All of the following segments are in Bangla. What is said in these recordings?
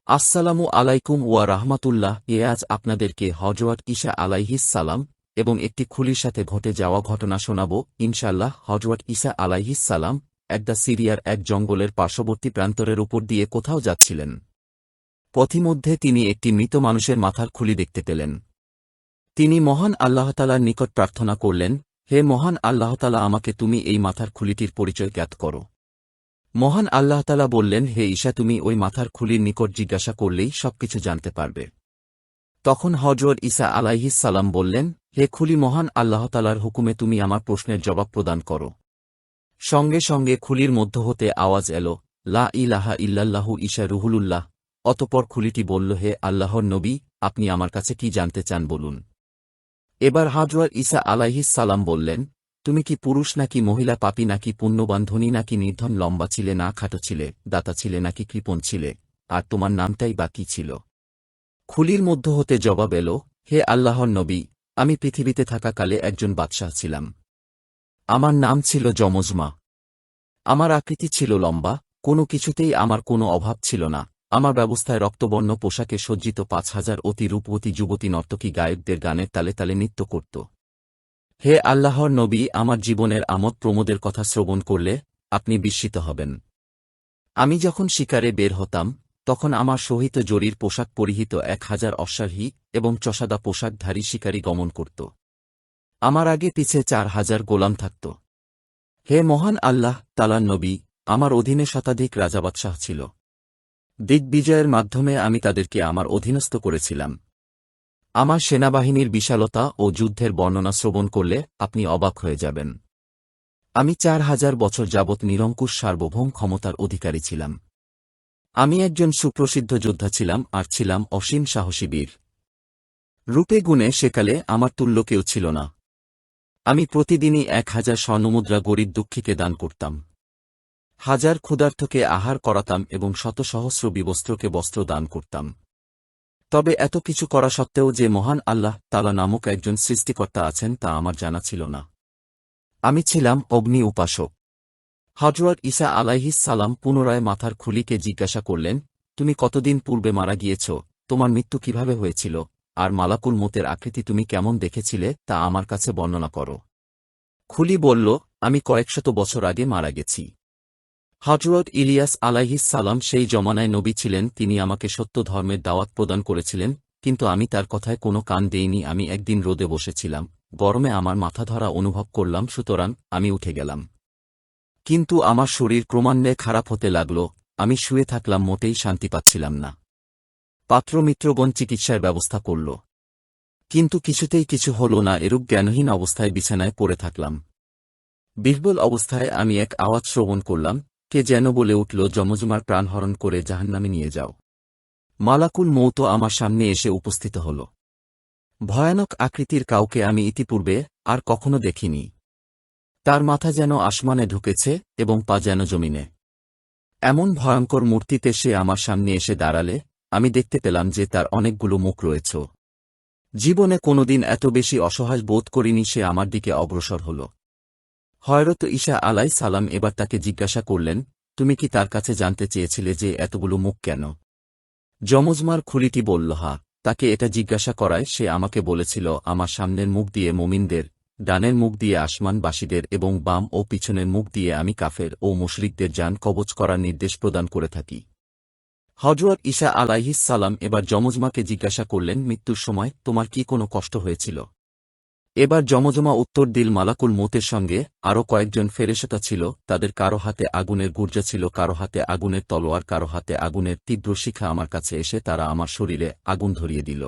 আসসালামু আলাইকুম ওয়া রাহমাতুল্লাহ। আজ আপনাদেরকে হযরত ঈসা আলাইহিস সালাম এবং একটি খুলির সাথে ঘটে যাওয়া ঘটনা শোনাব ইনশাআল্লাহ। হযরত ঈসা আলাইহিস সালাম একদা সিরিয়ার এক জঙ্গলের পার্শ্ববর্তী প্রান্তরের উপর দিয়ে কোথাও যাচ্ছিলেন। পথিমধ্যে তিনি একটি মৃত মানুষের মাথার খুলি দেখতে পেলেন। তিনি মহান আল্লাহ তাআলার নিকট প্রার্থনা করলেন, হে মহান আল্লাহ তাআলা, আমাকে তুমি এই মাথার খুলিটির পরিচয় জ্ঞাত করো। মহান আল্লাহ তাআলা বললেন, হে ঈসা, তুমি ওই মাথার খুলির নিকট জিজ্ঞাসা করলেই সবকিছু জানতে পারবে। তখন হযরত ঈসা আলাইহিস সালাম বললেন, হে খুলি, মহান আল্লাহ তাআলার হুকুমে তুমি আমার প্রশ্নের জবাব প্রদান করো। সঙ্গে সঙ্গে খুলির মধ্য হতে আওয়াজ এল, লা ইলাহা ইল্লাল্লাহু ঈসা রুহুলুল্লাহ। অতঃপর খুলিটি বলল, হে আল্লাহর নবী, আপনি আমার কাছে কি জানতে চান বলুন। এবার হযরত ঈসা আলাইহিস সালাম বললেন, তুমি কি পুরুষ নাকি মহিলা, পাপী নাকি পুণ্যবান, ধনী নাকি নির্ধন, লম্বা ছিলে না খাটো ছিলে, দাতা ছিলে নাকি কৃপণ ছিলে, আর তোমার নামটাই বা কি ছিল। খুলির মধ্য হতে জবাব এল, হে আল্লাহর নবী, আমি পৃথিবীতে থাকাকালে একজন বাদশাহ ছিলাম। আমার নাম ছিল যমজমা। আমার আকৃতি ছিল লম্বা, কোনো কিছুতেই আমার কোনো অভাব ছিল না। আমার ব্যবস্থায় রক্তবর্ণ পোশাকে সজ্জিত ৫,০০০ অতি রূপবতী যুবতী নর্তকী গায়কদের গানের তালে তালে নৃত্য করত। হে আল্লাহর নবী, আমার জীবনের আমোদ প্রমোদের কথা শ্রবণ করলে আপনি বিস্মিত হবেন। আমি যখন শিকারে বের হতাম, তখন আমার সহিত জরির পোশাক পরিহিত ১,০০০ অশ্বারোহী এবং চসাদা পোশাকধারী শিকারী গমন করত। আমার আগে পিছে ৪,০০০ গোলাম থাকত। হে মহান আল্লাহ তাআলার নবী, আমার অধীনে শতাধিক রাজাবাদশাহ ছিল। দিগ্বিজয়ের মাধ্যমে আমি তাদেরকে আমার অধীনস্থ করেছিলাম। আমার সেনাবাহিনীর বিশালতা ও যুদ্ধের বর্ণনা শ্রবণ করলে আপনি অবাক হয়ে যাবেন। আমি ৪,০০০ বছর যাবৎ নিরঙ্কুশ সার্বভৌম ক্ষমতার অধিকারী ছিলাম। আমি একজন সুপ্রসিদ্ধ যোদ্ধা ছিলাম আর ছিলাম অসীম সাহসী বীর। রূপে গুণে সেকালে আমার তুল্য কেউ ছিল না। আমি প্রতিদিনই ১,০০০ স্বর্ণমুদ্রা গরীব দুঃখীকে দান করতাম। হাজার ক্ষুধার্তকে আহার করাতাম এবং শত সহস্র বিবস্ত্রকে বস্ত্র দান করতাম। তবে এত কিছু করা সত্ত্বেও যে মহান আল্লাহ তাআলা নামক একজন সৃষ্টিকর্তা আছেন তা আমার জানা ছিল না। আমি ছিলাম অগ্নি উপাসক। হযরত ঈসা আলাইহিস সালাম পুনরায় মাথার খুলিকে জিজ্ঞাসা করলেন, তুমি কতদিন পূর্বে মারা গিয়েছ, তোমার মৃত্যু কিভাবে হয়েছিল, আর মালাকুল মউতের আকৃতি তুমি কেমন দেখেছিলে তা আমার কাছে বর্ণনা করো। খুলি বলল, আমি কয়েকশত বছর আগে মারা গেছি। হযরত ইলিয়াস আলাইহিস সালাম সেই জমানায় নবী ছিলেন। তিনি আমাকে সত্য ধর্মের দাওয়াত প্রদান করেছিলেন, কিন্তু আমি তার কথায় কোনো কান দেইনি। আমি একদিন রোদে বসেছিলাম, গরমে আমার মাথা ধরা অনুভব করলাম, সুতরাং আমি উঠে গেলাম। কিন্তু আমার শরীর ক্রমান্বয়ে খারাপ হতে লাগল। আমি শুয়ে থাকলাম, মোটেই শান্তি পাচ্ছিলাম না। পাত্রমিত্রগণ চিকিৎসার ব্যবস্থা করল, কিন্তু কিছুতেই কিছু হল না। এরূপ জ্ঞানহীন অবস্থায় বিছানায় পড়ে থাকলাম। বিহ্বল অবস্থায় আমি এক আওয়াজ শ্রবণ করলাম, কে যেন বলে উঠল, যমজমার প্রাণহরণ করে জাহান্নামে নিয়ে যাও। মালাকুল মউত আমার সামনে এসে উপস্থিত হল। ভয়ানক আকৃতির কাউকে আমি ইতিপূর্বে আর কখনো দেখিনি। তার মাথা যেন আসমানে ঢুকেছে এবং পা যেন জমিনে। এমন ভয়ঙ্কর মূর্তিতে সে আমার সামনে এসে দাঁড়ালে আমি দেখতে পেলাম যে তার অনেকগুলো মুখ রয়েছে। জীবনে কোনোদিন এত বেশি অসহায় বোধ করিনি। সে আমার দিকে অগ্রসর হল। হযরত ঈসা আলাইহিস সালাম এবার তাকে জিজ্ঞাসা করলেন, তুমি কি তার কাছে জানতে চেয়েছিলে যে এতগুলো মুখ কেন? যমজমার খুলিটি বলল, হ্যাঁ। তাকে এটা জিজ্ঞাসা করায় সে আমাকে বলেছিল, আমার সামনের মুখ দিয়ে মুমিনদের, ডানের মুখ দিয়ে আসমানবাসীদের এবং বাম ও পিছনের মুখ দিয়ে আমি কাফের ও মুশরিকদের জান কবজ করার নির্দেশ প্রদান করে থাকি। হযরত ঈসা আলাইহিস সালাম এবার যমজমাকে জিজ্ঞাসা করলেন, মৃত্যুর সময় তোমার কি কোনো কষ্ট হয়েছিল? এবার যমজমা উত্তর দিল, মালাকুল মউতের সঙ্গে আরও কয়েকজন ফেরেশতা ছিল। তাদের কারো হাতে আগুনের গুর্জা ছিল, কারো হাতে আগুনের তলোয়ার, কারো হাতে আগুনের তীব্র শিখা। আমার কাছে এসে তারা আমার শরীরে আগুন ধরিয়ে দিল।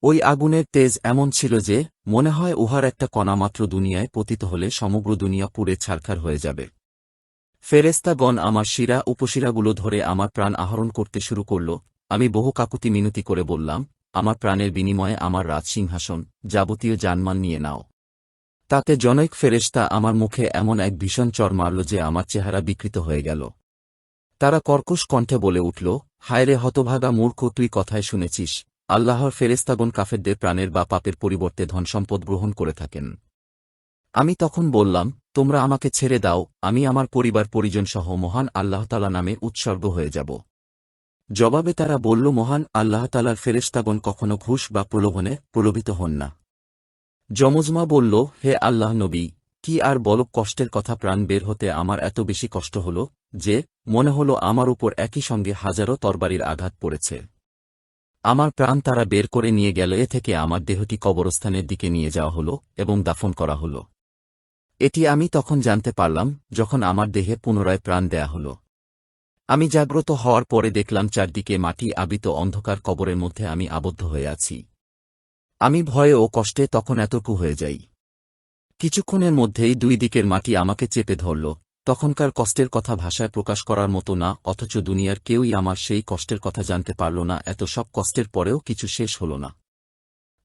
ওই আগুনের তেজ এমন ছিল যে মনে হয় উহার একটা কণা মাত্র দুনিয়ায় পতিত হলে সমগ্র দুনিয়া পুড়ে ছারখার হয়ে যাবে। ফেরেশতাগণ আমার শিরা উপশিরাগুলো ধরে আমার প্রাণ আহরণ করতে শুরু করল। আমি বহু কাকুতি মিনতি করে বললাম, আমার প্রাণের বিনিময়ে আমার রাজসিংহাসন, যাবতীয় জানমাল নিয়ে নাও। তাতে জনৈক ফেরেশতা আমার মুখে এমন এক ভীষণ চড় মারল যে আমার চেহারা বিকৃত হয়ে গেল। তারা কর্কশ কণ্ঠে বলে উঠল, হায়রে হতভাগা মূর্খ, তুই কথায় শুনেছিস, আল্লাহর ফেরেশতাগণ কাফেরদের প্রাণের বা পাপের পরিবর্তে ধনসম্পদ গ্রহণ করে থাকেন। আমি তখন বললাম, তোমরা আমাকে ছেড়ে দাও, আমি আমার পরিবার পরিজন সহ মহান আল্লাহ তাআলা নামে উৎসর্গ হয়ে যাব। জবাবে তারা বলল, মহান আল্লাহ তাআলার ফেরেশতাগণ কখনো ঘুষ বা প্রলোভনে প্রলোভিত হন না। যমজমা বলল, হে আল্লাহ নবী, কি আর বল, কষ্টের কথা, প্রাণ বের হতে আমার এত বেশি কষ্ট হল যে মনে হল আমার উপর একই সঙ্গে হাজারো তরবারির আঘাত পড়েছে। আমার প্রাণ তারা বের করে নিয়ে গেল। এ থেকে আমার দেহটি কবরস্থানের দিকে নিয়ে যাওয়া হল এবং দাফন করা হল। এটি আমি তখন জানতে পারলাম যখন আমার দেহে পুনরায় প্রাণ দেয়া হল। আমি জাগ্রত হওয়ার পরে দেখলাম চারদিকে মাটি আবৃত অন্ধকার কবরের মধ্যে আমি আবদ্ধ হয়ে আছি। আমি ভয়ে ও কষ্টে তখন এতটুকু হয়ে যাই। কিছুক্ষণের মধ্যেই দুই দিকের মাটি আমাকে চেপে ধরল। তখনকার কষ্টের কথা ভাষায় প্রকাশ করার মতো না, অথচ দুনিয়ার কেউই আমার সেই কষ্টের কথা জানতে পারল না। এত সব কষ্টের পরেও কিছু শেষ হল না।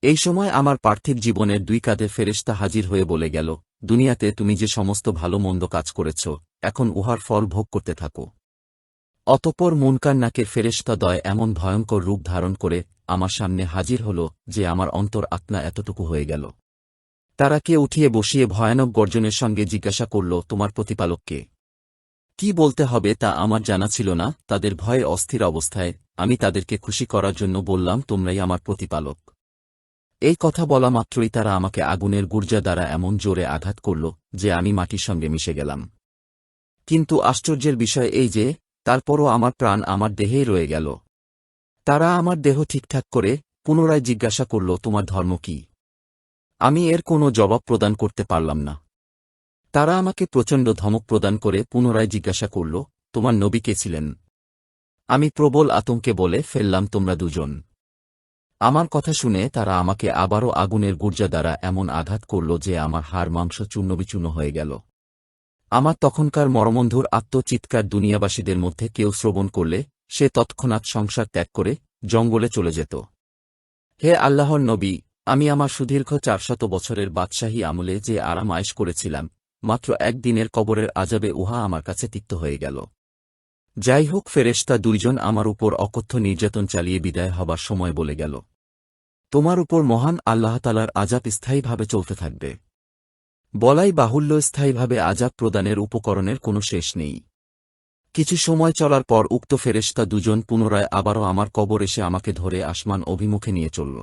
এই সময় আমার পার্থিব জীবনের দুই কাঁধে ফেরেশতা হাজির হয়ে বলে গেল, দুনিয়াতে তুমি যে সমস্ত ভালো মন্দ কাজ করেছ, এখন উহার ফল ভোগ করতে থাকো। অতঃপর মুনকার নাকের ফেরেশতাদ্বয় এমন ভয়ঙ্কর রূপ ধারণ করে আমার সামনে হাজির হল যে আমার অন্তর আত্মা এতটুকু হয়ে গেল। তারা কে উঠিয়ে বসিয়ে ভয়ানক গর্জনের সঙ্গে জিজ্ঞাসা করল, তোমার প্রতিপালককে কি বলতে হবে তা আমার জানা ছিল না। তাদের ভয়ে অস্থির অবস্থায় আমি তাদেরকে খুশি করার জন্য বললাম, তোমরাই আমার প্রতিপালক। এই কথা বলা মাত্রই তারা আমাকে আগুনের গুর্জা দ্বারা এমন জোরে আঘাত করল যে আমি মাটির সঙ্গে মিশে গেলাম। কিন্তু আশ্চর্যের বিষয় এই যে তারপরও আমার প্রাণ আমার দেহেই রয়ে গেল। তারা আমার দেহ ঠিকঠাক করে পুনরায় জিজ্ঞাসা করল, তোমার ধর্ম কি? আমি এর কোনো জবাব প্রদান করতে পারলাম না। তারা আমাকে প্রচণ্ড ধমক প্রদান করে পুনরায় জিজ্ঞাসা করল, তোমার নবী কে ছিলেন? আমি প্রবল আতঙ্কে বলে ফেললাম, তোমরা দুজন। আমার কথা শুনে তারা আমাকে আবারও আগুনের গুর্জা দ্বারা এমন আঘাত করল যে আমার হাড় মাংস চূর্ণবিচূর্ণ হয়ে গেল। আমার তখনকার মরমন্ধুর আত্মচিৎকার দুনিয়াবাসীদের মধ্যে কেউ শ্রবণ করলে সে তৎক্ষণাৎ সংসার ত্যাগ করে জঙ্গলে চলে যেত। হে আল্লাহর নবী, আমি আমার সুদীর্ঘ 400 বছরের বাদশাহী আমলে যে আরাম আয়েশ করেছিলাম, মাত্র একদিনের কবরের আযাবে উহা আমার কাছে তিক্ত হয়ে গেল। যাই হোক, ফেরেশতা দুইজন আমার উপর অকথ্য নির্যাতন চালিয়ে বিদায় হবার সময় বলে গেল, তোমার উপর মহান আল্লাহ তাআলার আযাব স্থায়ীভাবে চলতে থাকবে। বলাই বাহুল্য, স্থায়ীভাবে আযাব প্রদানের উপকরণের কোনো শেষ নেই। কিছু সময় চলার পর উক্ত ফেরেশতা দুজন পুনরায় আবারও আমার কবর এসে আমাকে ধরে আসমান অভিমুখে নিয়ে চলল।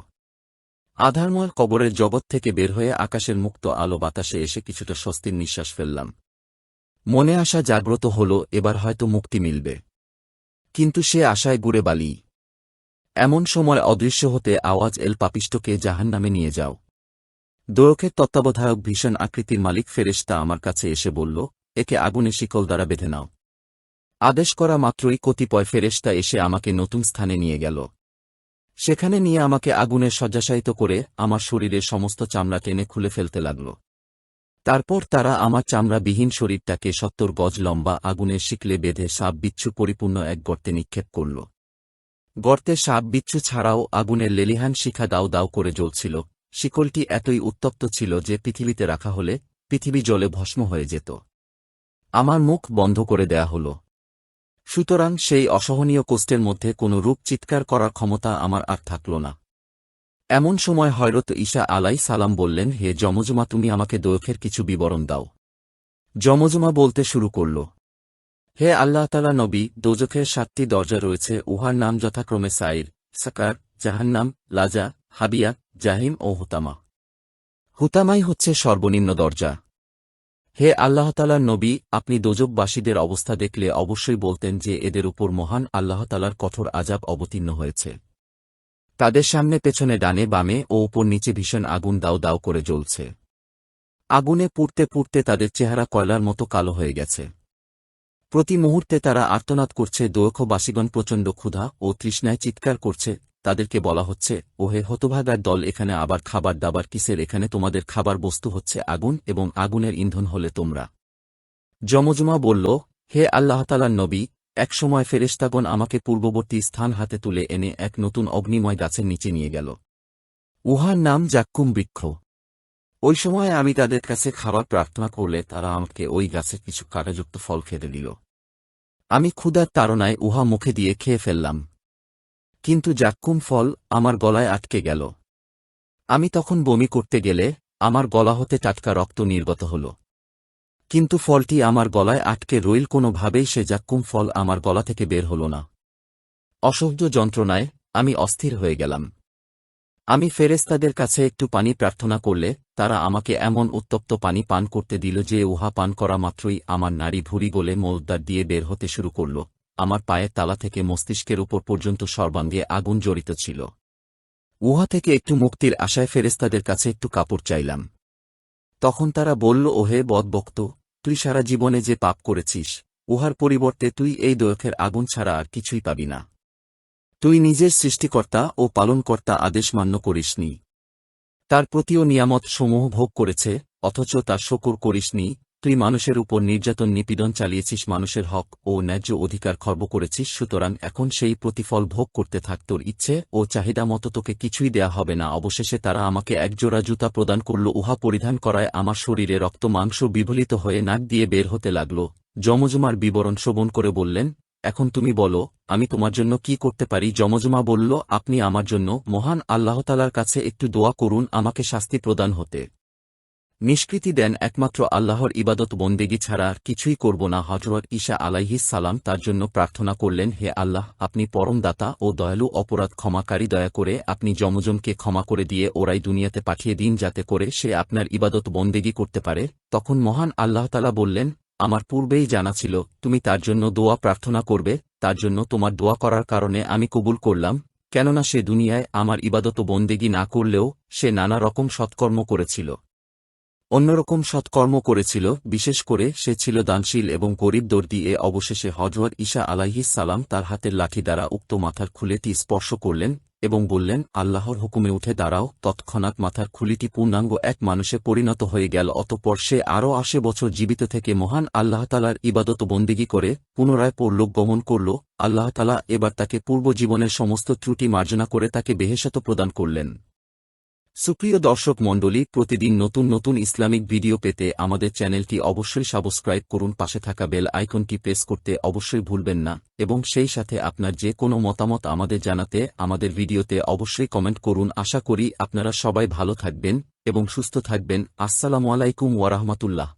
আধারময় কবরের জগৎ থেকে বের হয়ে আকাশের মুক্ত আলো বাতাসে এসে কিছুটা স্বস্তির নিঃশ্বাস ফেললাম। মনে আশা জাগ্রত হল, এবার হয়তো মুক্তি মিলবে। কিন্তু সে আশায় গুড়ে বালি। এমন সময় অদৃশ্য হতে আওয়াজ এল, পাপিষ্ঠকে জাহান্নামে নিয়ে যাও। দোয়খের তত্ত্বাবধায়ক ভীষণ আকৃতির মালিক ফেরেশতা আমার কাছে এসে বলল, একে আগুনে শিকল দ্বারা বেঁধে নাও। আদেশ করা মাত্রই কতিপয় ফেরেশতা এসে আমাকে নতুন স্থানে নিয়ে গেল। সেখানে নিয়ে আমাকে আগুনে শয্যাশায়িত করে আমার শরীরের সমস্ত চামড়া টেনে খুলে ফেলতে লাগল। তারপর তারা আমার চামড়াবিহীন শরীরটাকে 70 গজ লম্বা আগুনের শিকলে বেঁধে সাপ বিচ্ছু পরিপূর্ণ এক গর্তে নিক্ষেপ করল। গর্তে সাপ বিচ্ছু ছাড়াও আগুনের লেলিহান শিখা দাউ দাউ করে জ্বলছিল। শিকলটি এতই উত্তপ্ত ছিল যে পৃথিবীতে রাখা হলে পৃথিবী জ্বলে ভস্ম হয়ে যেত। আমার মুখ বন্ধ করে দেয়া হল। সুতরাং সেই অসহনীয় কষ্টের মধ্যে কোনো রূপ চিৎকার করার ক্ষমতা আমার আর থাকল না। এমন সময় হযরত ঈসা আলাইহিস সালাম বললেন, হে যমজমা, তুমি আমাকে দোয়খের কিছু বিবরণ দাও। যমজমা বলতে শুরু করল, হে আল্লাহ তাআলা নবী, দোজখের 7টি দরজা রয়েছে। উহার নাম যথাক্রমে সাইর, সাকার, জাহান্নাম, লাজা, হাবিয়া, জাহিম ও হুতামা। হুতামাই হচ্ছে সর্বনিম্ন দরজা। হে আল্লাহ তাআলার নবী, আপনি দোজখবাসীদের অবস্থা দেখলে অবশ্যই বলতেন যে এদের উপর মহান আল্লাহ তাআলার কঠোর আযাব অবতীর্ণ হয়েছে। তাদের সামনে পেছনে ডানে বামে ও উপর নিচে ভীষণ আগুন দাউ দাউ করে জ্বলছে। আগুনে পুড়তে পুড়তে তাদের চেহারা কয়লার মতো কালো হয়ে গেছে। প্রতি মুহূর্তে তারা আর্তনাদ করছে। দোয়খবাসীগণ প্রচণ্ড ক্ষুধা ও তৃষ্ণায় চিৎকার করছে। তাদেরকে বলা হচ্ছে, ওহে হতভাগার দল, এখানে আবার খাবার দাবার কিসের? এখানে তোমাদের খাবার বস্তু হচ্ছে আগুন এবং আগুনের ইন্ধন হলে তোমরা। যমজমা বলল, হে আল্লাহ তাআলার নবী, এক সময় ফেরেশতাগণ আমাকে পূর্ববর্তী স্থান হাতে তুলে এনে এক নতুন অগ্নিময় গাছের নিচে নিয়ে গেল। উহার নাম জাক্কুম বৃক্ষ। ওই সময় আমি তাদের কাছে খাবার প্রার্থনা করলে তারা আমাকে ওই গাছের কিছু কাঁটাযুক্ত ফল খেতে দিল। আমি ক্ষুধার তাড়নায় উহা মুখে দিয়ে খেয়ে ফেললাম। কিন্তু জাক্কুম ফল আমার গলায় আটকে গেল। আমি তখন বমি করতে গেলে আমার গলা হতে টাটকা রক্ত নির্গত হল। কিন্তু ফলটি আমার গলায় আটকে রইল, কোনোভাবেই সে জাক্কুম ফল আমার গলা থেকে বের হল না। অসহ্য যন্ত্রণায় আমি অস্থির হয়ে গেলাম। আমি ফেরেশতাদের কাছে একটু পানি প্রার্থনা করলে তারা আমাকে এমন উত্তপ্ত পানি পান করতে দিল যে উহা পান করা মাত্রই আমার নাড়ি ভুঁড়ি গলে মলদ্বার দিয়ে বের হতে শুরু করল। আমার পায়ের তালা থেকে মস্তিষ্কের উপর পর্যন্ত সর্বাঙ্গে আগুন জড়িত ছিল। উহা থেকে একটু মুক্তির আশায় ফেরেশতাদের কাছে একটু কাপড় চাইলাম। তখন তারা বলল, ওহে বদবক্ত, তুই সারা জীবনে যে পাপ করেছিস, উহার পরিবর্তে তুই এই দৈখের আগুন ছাড়া আর কিছুই পাবি না। তুই নিজের সৃষ্টিকর্তা ও পালনকর্তা আদেশ মান্য করিসনি। তার প্রতিও নিয়ামত সমূহ ভোগ করেছে, অথচ তার শকর করিসনি। তুই মানুষের উপর নির্যাতন নিপীড়ন চালিয়েছিস, মানুষের হক ও ন্যায্য অধিকার খর্ব করেছিস, সুতরাং এখন সেই প্রতিফল ভোগ করতে থাক। তোর ইচ্ছে ও চাহিদা মতো তোকে কিছুই দেয়া হবে না। অবশেষে তারা আমাকে একজোড়া জুতা প্রদান করল। উহা পরিধান করায় আমার শরীরে রক্ত মাংস বিভলিত হয়ে নাক দিয়ে বের হতে লাগল। যমজমার বিবরণ শ্রবণ করে বললেন, এখন তুমি বলো, আমি তোমার জন্য কি করতে পারি? যমজমা বলল, আপনি আমার জন্য মহান আল্লাহতালার কাছে একটু দোয়া করুন আমাকে শাস্তি প্রদান হতে নিষ্কৃতি দেন। একমাত্র আল্লাহর ইবাদত বন্দেগী ছাড়া আর কিছুই করব না। হযরত ঈসা আলাইহিস সালাম তার জন্য প্রার্থনা করলেন, হে আল্লাহ, আপনি পরম দাতা ও দয়ালু, অপরাধ ক্ষমাকারী, দয়া করে আপনি যমজমকে ক্ষমা করে দিয়ে ওরাই দুনিয়াতে পাঠিয়ে দিন, যাতে করে সে আপনার ইবাদত বন্দেগী করতে পারে। তখন মহান আল্লাহতালা বললেন, আমার পূর্বেই জানা ছিল তুমি তার জন্য দোয়া প্রার্থনা করবে, তার জন্য তোমার দোয়া করার কারণে আমি কবুল করলাম, কেননা সে দুনিয়ায় আমার ইবাদত বন্দেগী না করলেও সে নানা রকম সৎকর্ম করেছিল, অন্যরকম সৎকর্ম করেছিল, বিশেষ করে সে ছিল দানশীল এবং গরিব দর্দি। অবশেষে হযরত ঈসা আলাইহিস সালাম তার হাতের লাঠি দ্বারা উক্ত মাথার খুলিটি স্পর্শ করলেন এবং বললেন, আল্লাহর হুকুমে উঠে দাঁড়াও। তৎক্ষণাৎ মাথার খুলিটি পূর্ণাঙ্গ এক মানুষে পরিণত হয়ে গেল। অতঃপর সে আরও ৮০ বছর জীবিত থেকে মহান আল্লাহতালার ইবাদত বন্দেগী করে পুনরায় পরলোক গমন করল। আল্লাহতালা এবার তাকে পূর্ব জীবনের সমস্ত ত্রুটি মার্জনা করে তাকে বেহেশত প্রদান করলেন। সুপ্রিয় দর্শক মণ্ডলী, প্রতিদিন নতুন নতুন ইসলামিক ভিডিও পেতে আমাদের চ্যানেলটি অবশ্যই সাবস্ক্রাইব করুন, পাশে থাকা বেল আইকনটি প্রেস করতে অবশ্যই ভুলবেন না এবং সেই সাথে আপনার যে কোনো মতামত আমাদের জানাতে আমাদের ভিডিওতে অবশ্যই কমেন্ট করুন। আশা করি আপনারা সবাই ভালো থাকবেন এবং সুস্থ থাকবেন। আসসালামু আলাইকুম ওয়া রাহমাতুল্লাহ।